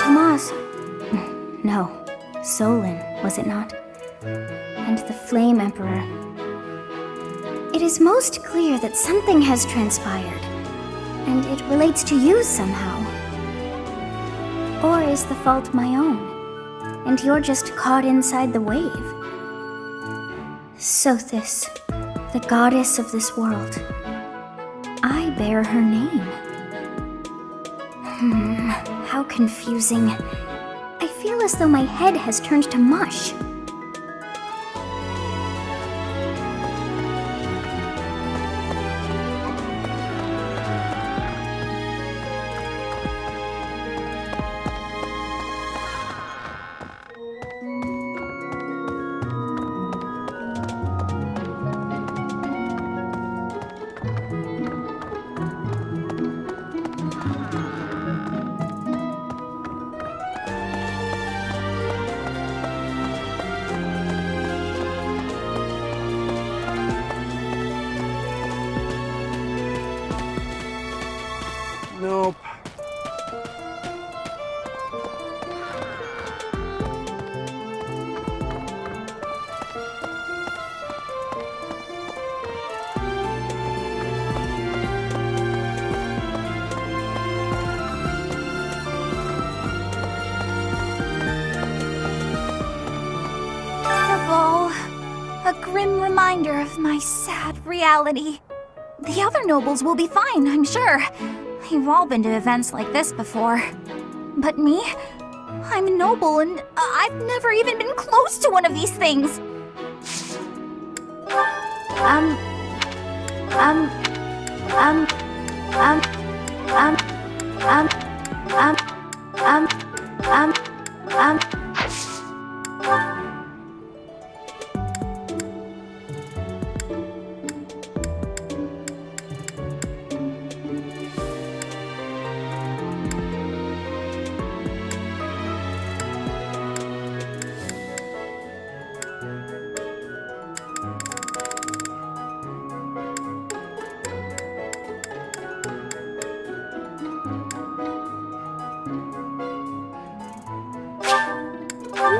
Tomas. No, Solon, was it not? And the Flame Emperor. It is most clear that something has transpired, and it relates to you somehow. Or is the fault my own, and you're just caught inside the wave? Sothis, the goddess of this world. I bear her name. How confusing. I feel as though my head has turned to mush. Nope. The ball. A grim reminder of my sad reality. The other nobles will be fine, I'm sure. You've all been to events like this before. But me? I'm a noble and I've never even been close to one of these things.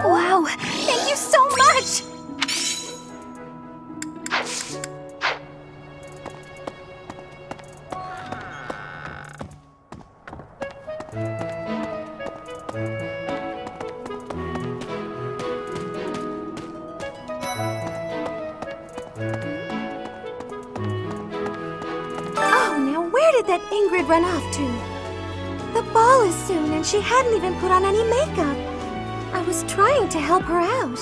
Wow, thank you so much! Oh, now where did that Ingrid run off to? The ball is soon and she hadn't even put on any makeup. I was trying to help her out.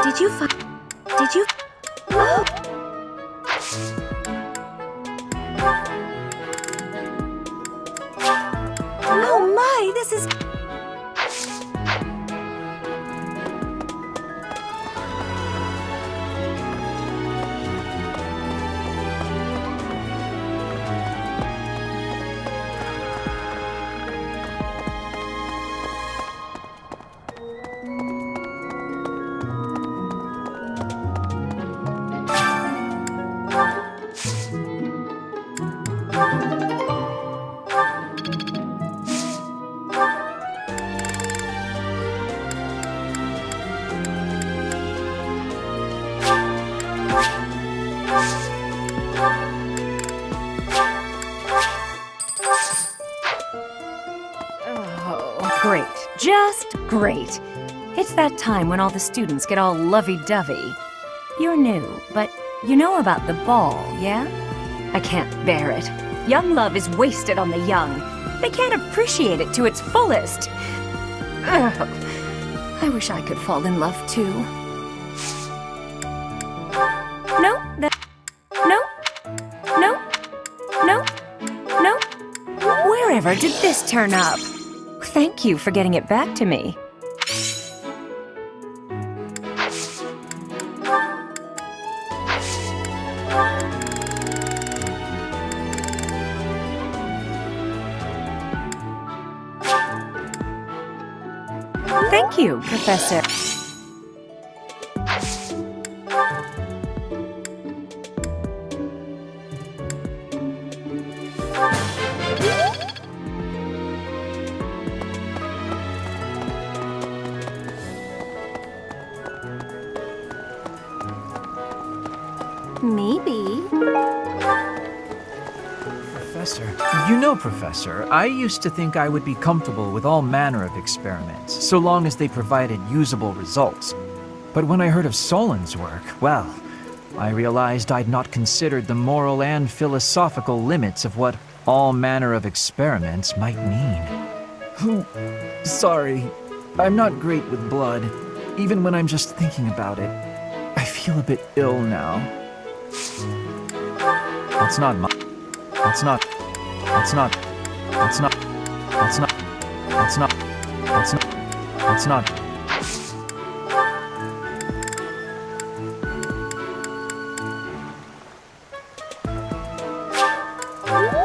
Did you find... Did you... Oh! Oh my, this is... Oh, great. Just great. It's that time when all the students get all lovey-dovey. You're new, but you know about the ball, yeah? I can't bear it. Young love is wasted on the young. They can't appreciate it to its fullest. Ugh. I wish I could fall in love too. No, no. Wherever did this turn up? Thank you for getting it back to me. Thank you, Professor. Maybe. Professor, you know, Professor, I used to think I would be comfortable with all manner of experiments, so long as they provided usable results. But when I heard of Solin's work, well, I realized I'd not considered the moral and philosophical limits of what all manner of experiments might mean. Sorry, I'm not great with blood, even when I'm just thinking about it. I feel a bit ill now. That's not my... That's not... That's not... That's not... That's not... That's not... That's not... That's not...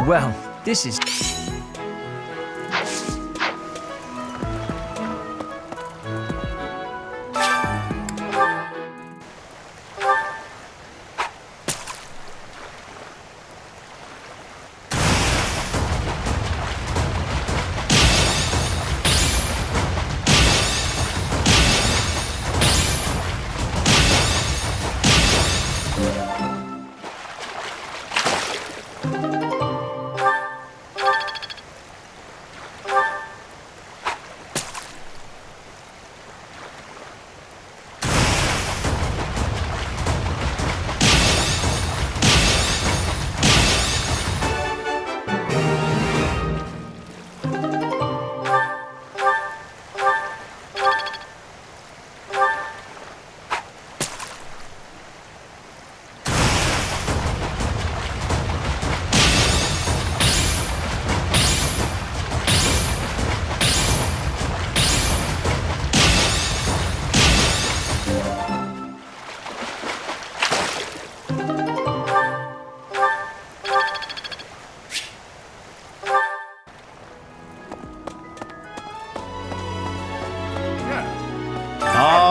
Well, this is...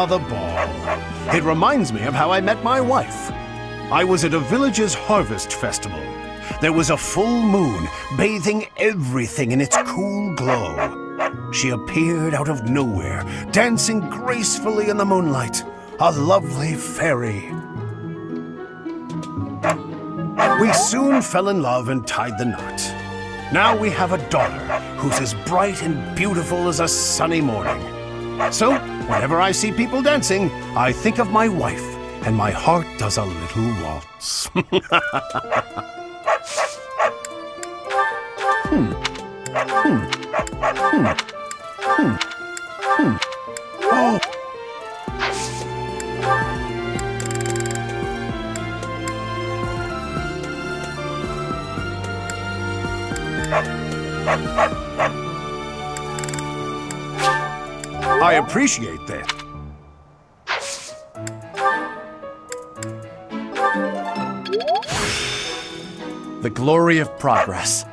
The ball. It reminds me of how I met my wife. I was at a village's harvest festival. There was a full moon, bathing everything in its cool glow. She appeared out of nowhere, dancing gracefully in the moonlight. A lovely fairy. We soon fell in love and tied the knot. Now we have a daughter who's as bright and beautiful as a sunny morning. So, whenever I see people dancing, I think of my wife, and my heart does a little waltz. Oh. I appreciate that. The glory of progress.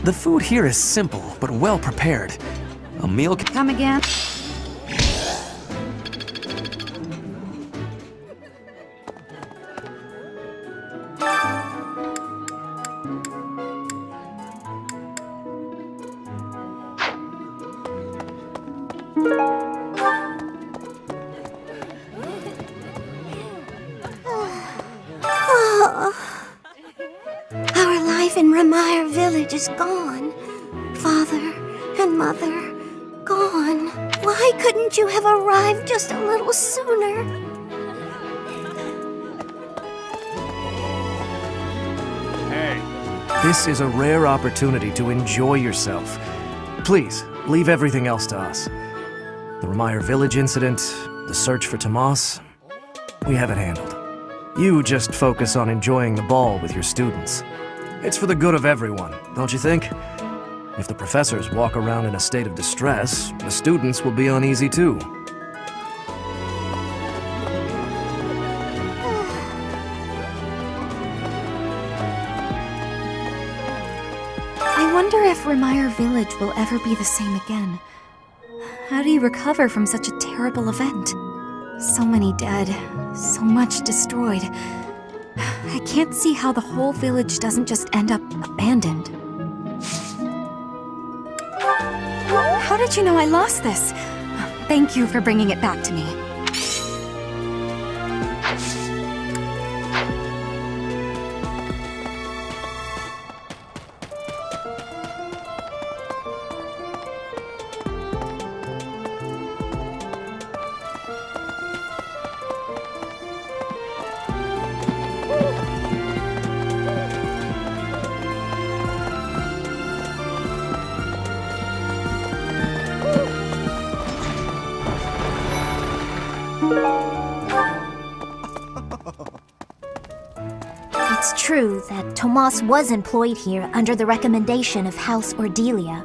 The food here is simple, but well prepared. A meal can... Come again? Our life in Ramire Village is gone. Father and Mother, gone. Why couldn't you have arrived just a little sooner? Hey. This is a rare opportunity to enjoy yourself. Please, leave everything else to us. The Ramire Village incident, the search for Tomas, we have it handled. You just focus on enjoying the ball with your students. It's for the good of everyone, don't you think? If the professors walk around in a state of distress, the students will be uneasy too. I wonder if Remire Village will ever be the same again. How do you recover from such a terrible event? So many dead, so much destroyed. I can't see how the whole village doesn't just end up abandoned. How did you know I lost this? Thank you for bringing it back to me. It's true that Tomas was employed here under the recommendation of House Ordelia,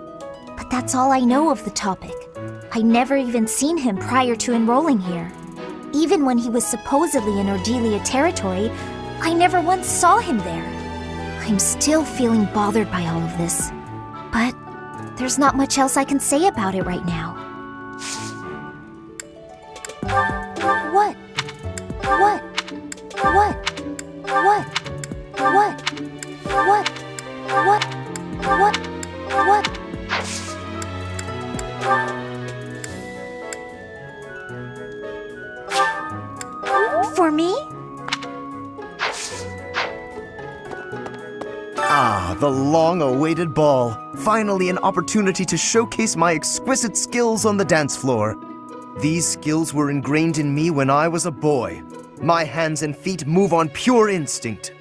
but that's all I know of the topic. I never even seen him prior to enrolling here. Even when he was supposedly in Ordelia territory, I never once saw him there. I'm still feeling bothered by all of this, but there's not much else I can say about it right now. What? What? What? What? What? What? What? What? What? For me? Ah, the long-awaited ball. Finally an opportunity to showcase my exquisite skills on the dance floor. These skills were ingrained in me when I was a boy. My hands and feet move on pure instinct.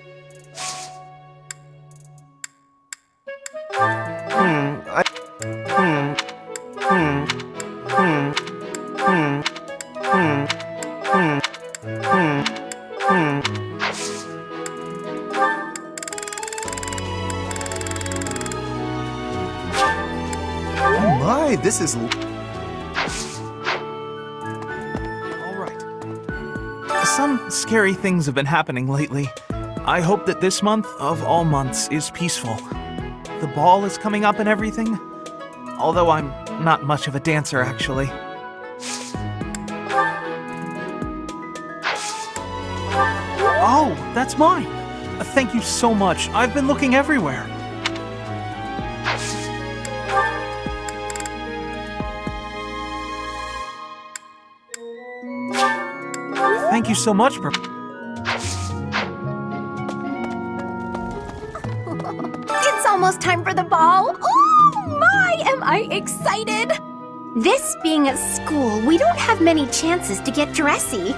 Oh my, this is... Some scary things have been happening lately. I hope that this month, of all months, is peaceful. The ball is coming up and everything. Although I'm not much of a dancer, actually. Oh, that's mine! Thank you so much. I've been looking everywhere. Thank you so much, It's almost time for the ball! Oh my, am I excited! This being a school, we don't have many chances to get dressy.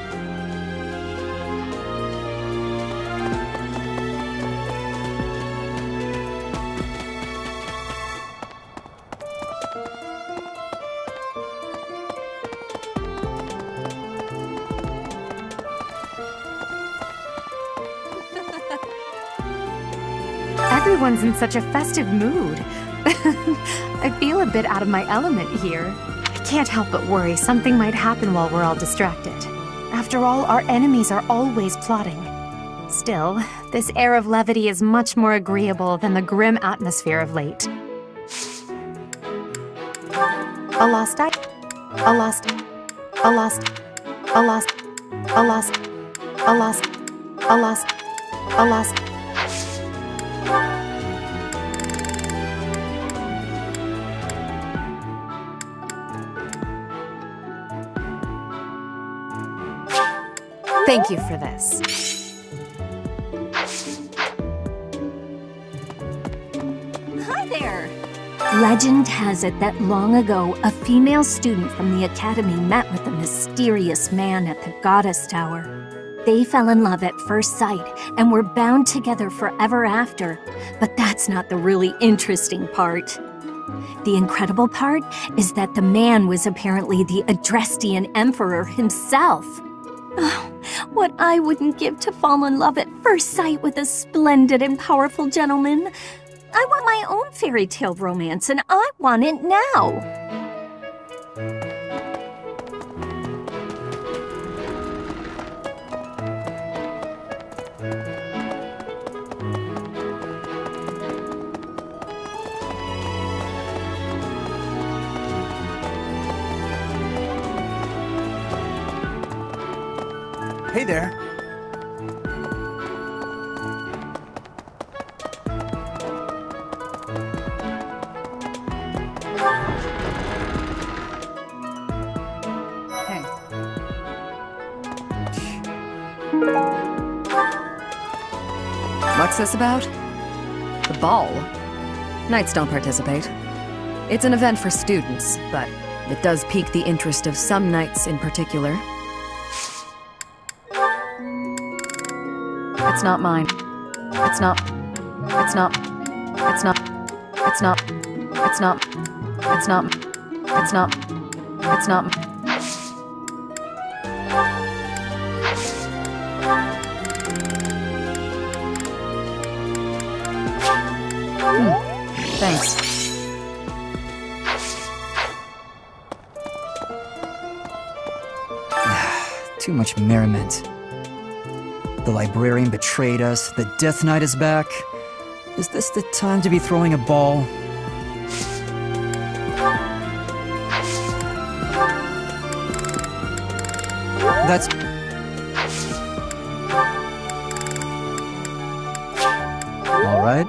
Everyone's in such a festive mood. I feel a bit out of my element here. I can't help but worry something might happen while we're all distracted. After all, our enemies are always plotting. Still, this air of levity is much more agreeable than the grim atmosphere of late. A lost eye. A lost. A lost. A lost. A lost. A lost. A lost. A lost. Thank you for this. Hi there! Legend has it that long ago, a female student from the academy met with a mysterious man at the Goddess Tower. They fell in love at first sight and were bound together forever after. But that's not the really interesting part. The incredible part is that the man was apparently the Adrestian Emperor himself. Oh, What I wouldn't give to fall in love at first sight with a splendid and powerful gentleman. I want my own fairy tale romance, and I want it now. Hey there. Hey. What's this about? The ball? Knights don't participate. It's an event for students, but it does pique the interest of some knights in particular. It's not mine. It's not. It's not. It's not. It's not. It's not. It's not. It's not. It's not. Thanks. Too much merriment. The librarian betrayed us, the Death Knight is back. Is this the time to be throwing a ball? That's... All right.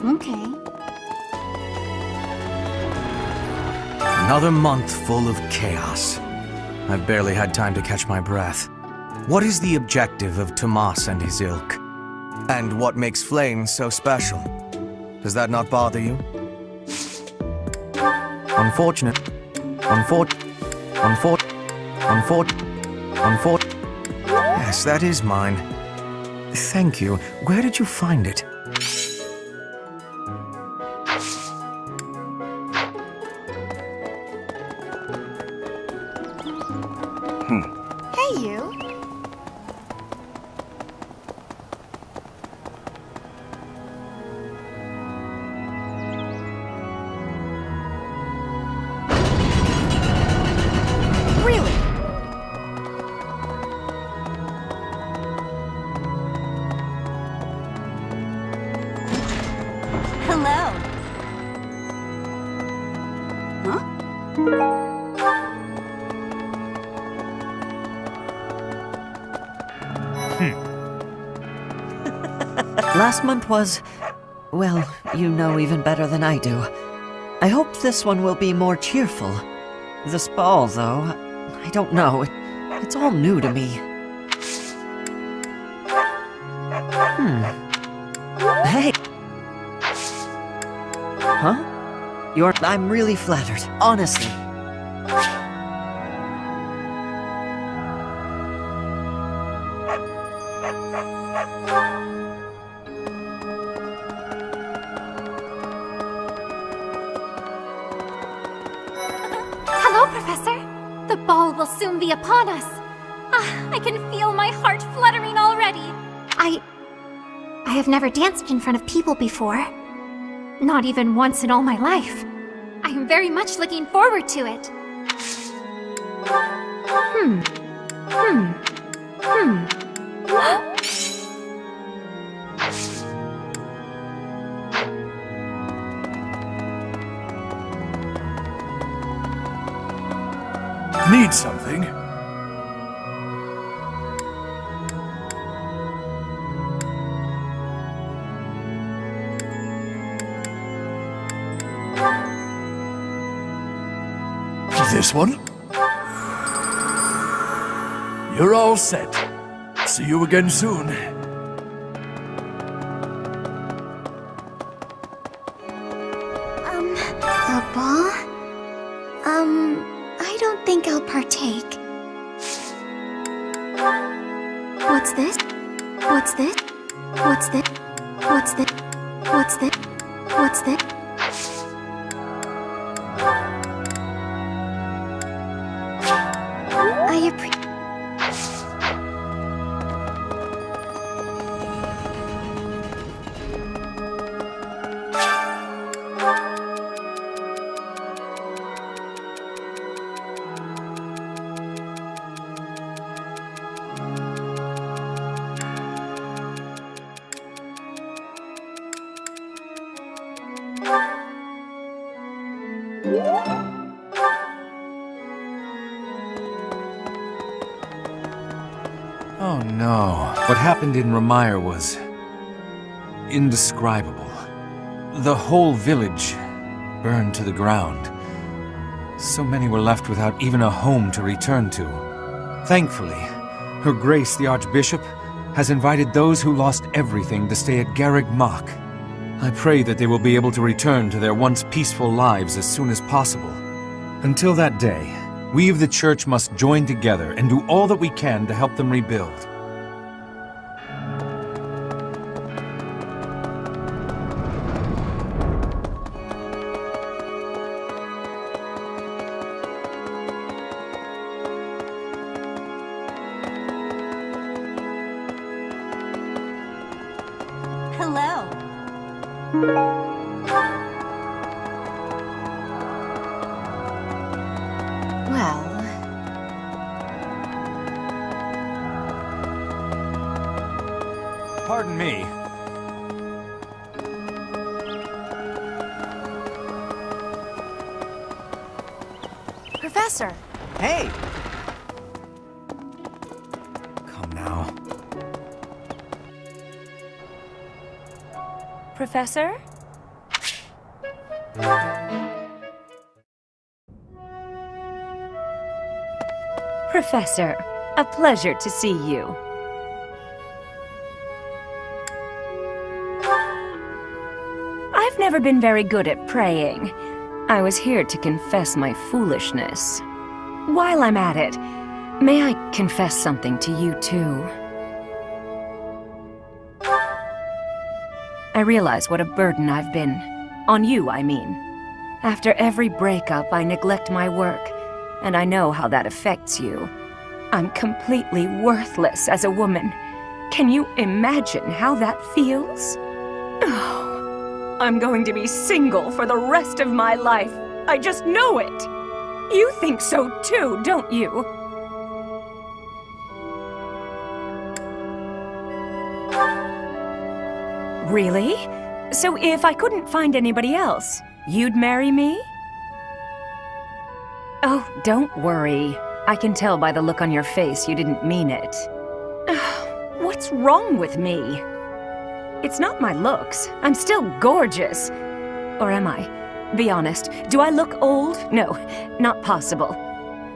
Okay. Another month full of chaos. I've barely had time to catch my breath. What is the objective of Tomas and his ilk? And what makes Flame so special? Does that not bother you? Unfortunate. Yes, that is mine. Thank you. Where did you find it? Hey, you. Really? Hello. Huh? Last month was, well, you know even better than I do. I hope this one will be more cheerful. This ball, though, I don't know. It's all new to me. Hey! Huh? I'm really flattered, honestly. Hello, Professor. The ball will soon be upon us. I can feel my heart fluttering already. I have never danced in front of people before. Not even once in all my life. I am very much looking forward to it. Need something? This one? You're all set. See you again soon. A ball? I don't think I'll partake. What's this? What's this? What's this? What's this? What's this? What's this? I appreciate. Oh no. What happened in Ramire was indescribable. The whole village burned to the ground. So many were left without even a home to return to. Thankfully, Her Grace the Archbishop has invited those who lost everything to stay at Garreg Mach. I pray that they will be able to return to their once peaceful lives as soon as possible. Until that day, we of the Church must join together and do all that we can to help them rebuild. Hello. Well, Pardon me. Professor. Hey! Come now. Professor? Professor, a pleasure to see you. I've never been very good at praying. I was here to confess my foolishness. While I'm at it, may I confess something to you too? I realize what a burden I've been. On you, I mean. After every breakup, I neglect my work, and I know how that affects you. I'm completely worthless as a woman. Can you imagine how that feels? Oh, I'm going to be single for the rest of my life. I just know it. You think so too, don't you? Really? So if I couldn't find anybody else, you'd marry me? Oh, don't worry. I can tell by the look on your face you didn't mean it. What's wrong with me? It's not my looks. I'm still gorgeous. Or am I? Be honest. Do I look old? No, not possible.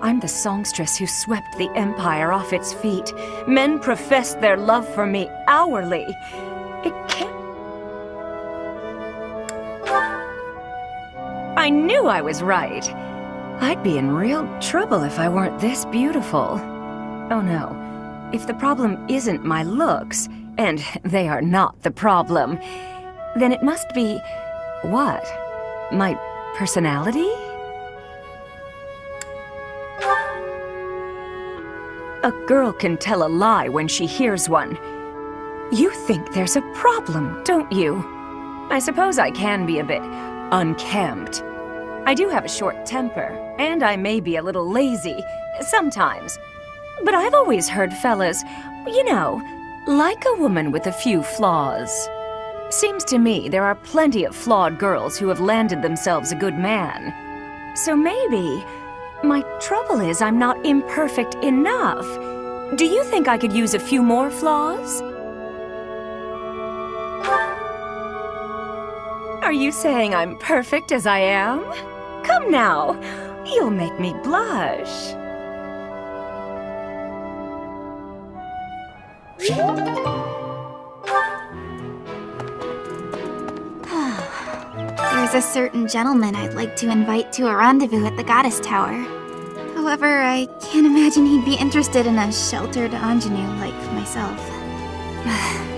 I'm the songstress who swept the Empire off its feet. Men professed their love for me hourly. It can't... I knew I was right. I'd be in real trouble if I weren't this beautiful. Oh no. If the problem isn't my looks, and they are not the problem, then it must be... what? My personality? A girl can tell a lie when she hears one. You think there's a problem, don't you? I suppose I can be a bit unkempt. I do have a short temper, and I may be a little lazy, sometimes. But I've always heard fellas, you know, like a woman with a few flaws. Seems to me there are plenty of flawed girls who have landed themselves a good man. So maybe my trouble is I'm not imperfect enough. Do you think I could use a few more flaws? Are you saying I'm perfect as I am? Come now, you'll make me blush. There's a certain gentleman I'd like to invite to a rendezvous at the Goddess Tower. However, I can't imagine he'd be interested in a sheltered ingenue like myself.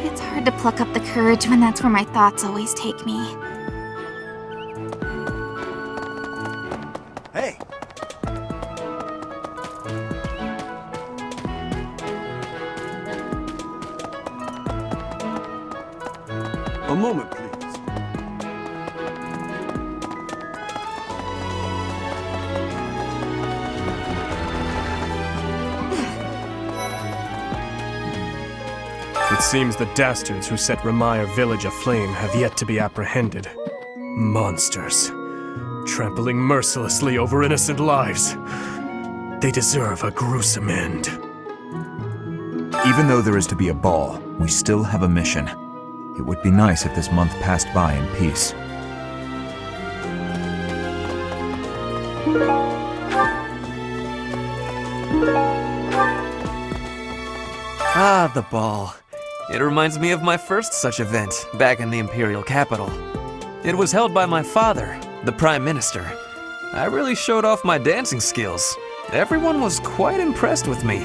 It's hard to pluck up the courage when that's where my thoughts always take me. Hey! A moment, please. It seems the dastards who set Remire village aflame have yet to be apprehended. Monsters. Trampling mercilessly over innocent lives. They deserve a gruesome end. Even though there is to be a ball, we still have a mission. It would be nice if this month passed by in peace. Ah, the ball. It reminds me of my first such event, back in the Imperial capital. It was held by my father, the Prime Minister. I really showed off my dancing skills. Everyone was quite impressed with me.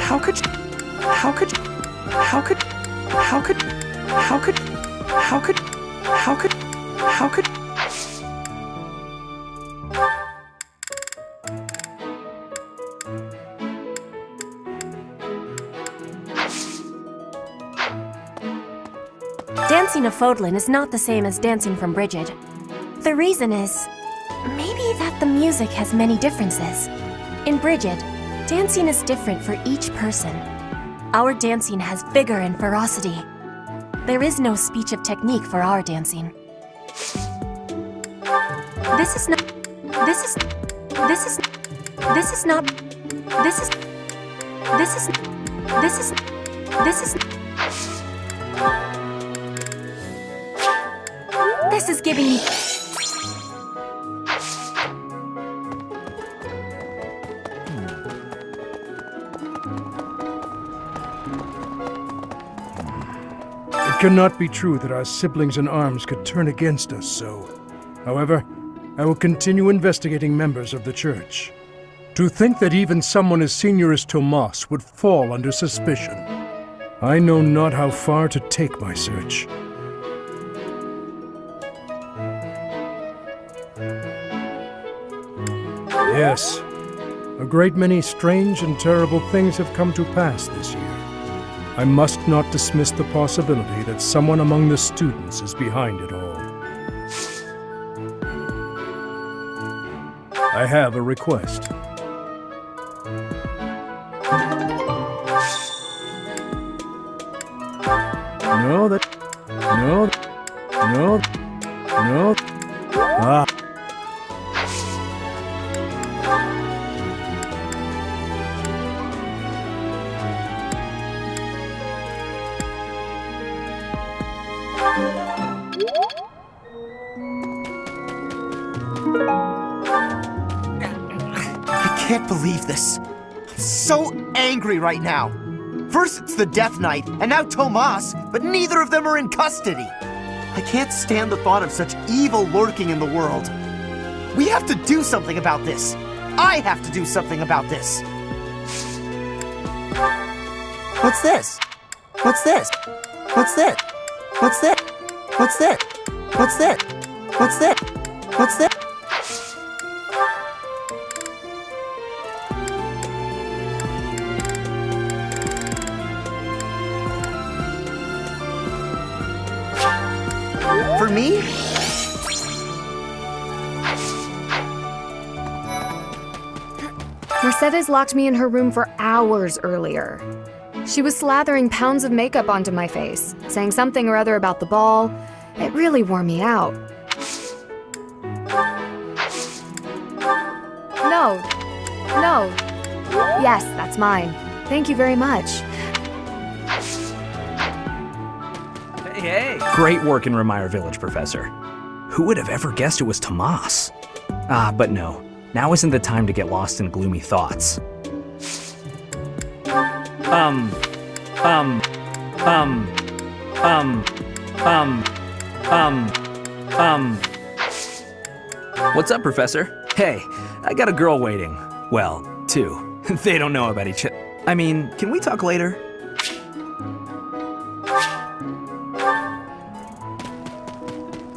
How could Dancing a Fodlan is not the same as dancing from Brigid. The reason is, maybe that the music has many differences. In Brigid, dancing is different for each person. Our dancing has vigor and ferocity. There is no speech of technique for our dancing. This is not This is giving me... It cannot be true that our siblings in arms could turn against us so. However, I will continue investigating members of the Church. To think that even someone as senior as Tomas would fall under suspicion. I know not how far to take my search. Yes, a great many strange and terrible things have come to pass this year. I must not dismiss the possibility that someone among the students is behind it all. I have a request. No. Ah. I can't believe this. I'm so angry right now. First it's the Death Knight, and now Tomas, but neither of them are in custody. I can't stand the thought of such evil lurking in the world. We have to do something about this. I have to do something about this. What's this? What's this? What's this? What's this? What's this? What's this? What's this? What's this? For me? Mercedes locked me in her room for hours earlier. She was slathering pounds of makeup onto my face, saying something or other about the ball. It really wore me out. No. Yes, that's mine. Thank you very much. Hey! Great work in Remire Village, Professor. Who would have ever guessed it was Tomas? But no. Now isn't the time to get lost in gloomy thoughts. What's up, Professor? Hey, I got a girl waiting. Well, two. They don't know about each other. I mean, can we talk later?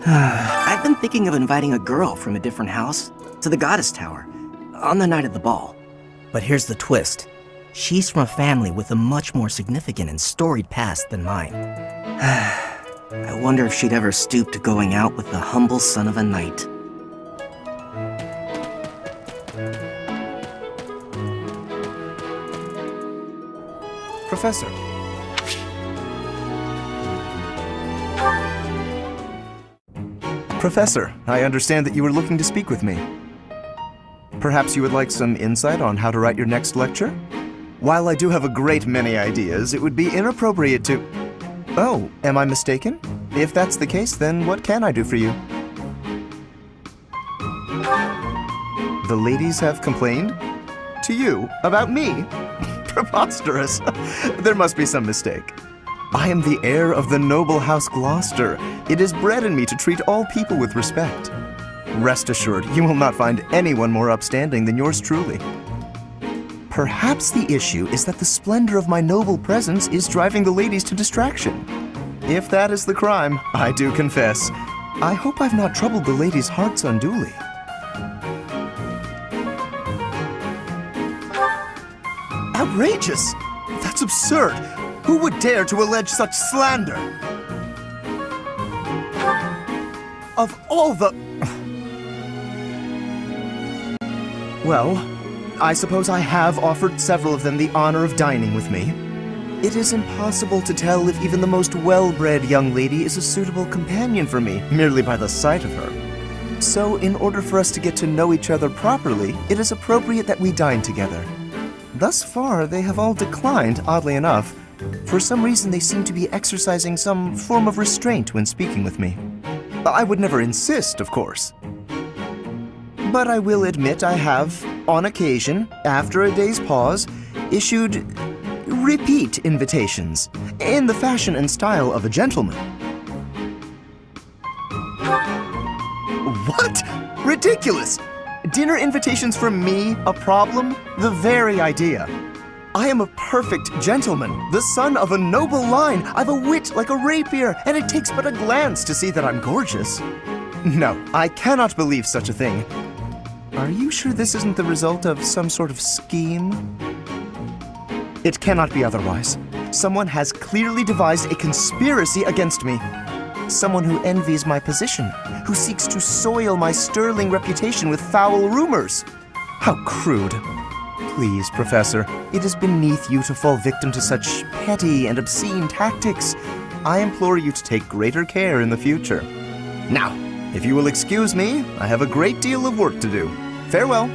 I've been thinking of inviting a girl from a different house to the Goddess Tower on the night of the ball. But here's the twist. She's from a family with a much more significant and storied past than mine. I wonder if she'd ever stoop to going out with the humble son of a knight. Professor. Professor, I understand that you were looking to speak with me. Perhaps you would like some insight on how to write your next lecture? While I do have a great many ideas, it would be inappropriate to... Oh, am I mistaken? If that's the case, then what can I do for you? The ladies have complained? To you? About me? Preposterous. There must be some mistake. I am the heir of the noble House Gloucester. It is bred in me to treat all people with respect. Rest assured, you will not find anyone more upstanding than yours truly. Perhaps the issue is that the splendor of my noble presence is driving the ladies to distraction. If that is the crime, I do confess. I hope I've not troubled the ladies' hearts unduly. Outrageous! That's absurd! Who would dare to allege such slander? Of all the... Well, I suppose I have offered several of them the honor of dining with me. It is impossible to tell if even the most well-bred young lady is a suitable companion for me, merely by the sight of her. So, in order for us to get to know each other properly, it is appropriate that we dine together. Thus far, they have all declined, oddly enough. For some reason, they seem to be exercising some form of restraint when speaking with me. I would never insist, of course. But I will admit I have, on occasion, after a day's pause, issued repeat invitations, in the fashion and style of a gentleman. What? Ridiculous! Dinner invitations from me a problem? The very idea. I am a perfect gentleman, the son of a noble line. I've a wit like a rapier, and it takes but a glance to see that I'm gorgeous. No, I cannot believe such a thing. Are you sure this isn't the result of some sort of scheme? It cannot be otherwise. Someone has clearly devised a conspiracy against me. Someone who envies my position, who seeks to soil my sterling reputation with foul rumors. How crude. Please, Professor, it is beneath you to fall victim to such petty and obscene tactics. I implore you to take greater care in the future. Now, if you will excuse me, I have a great deal of work to do. Farewell.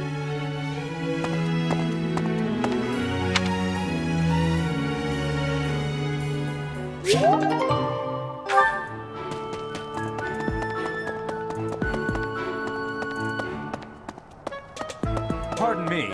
Pardon me.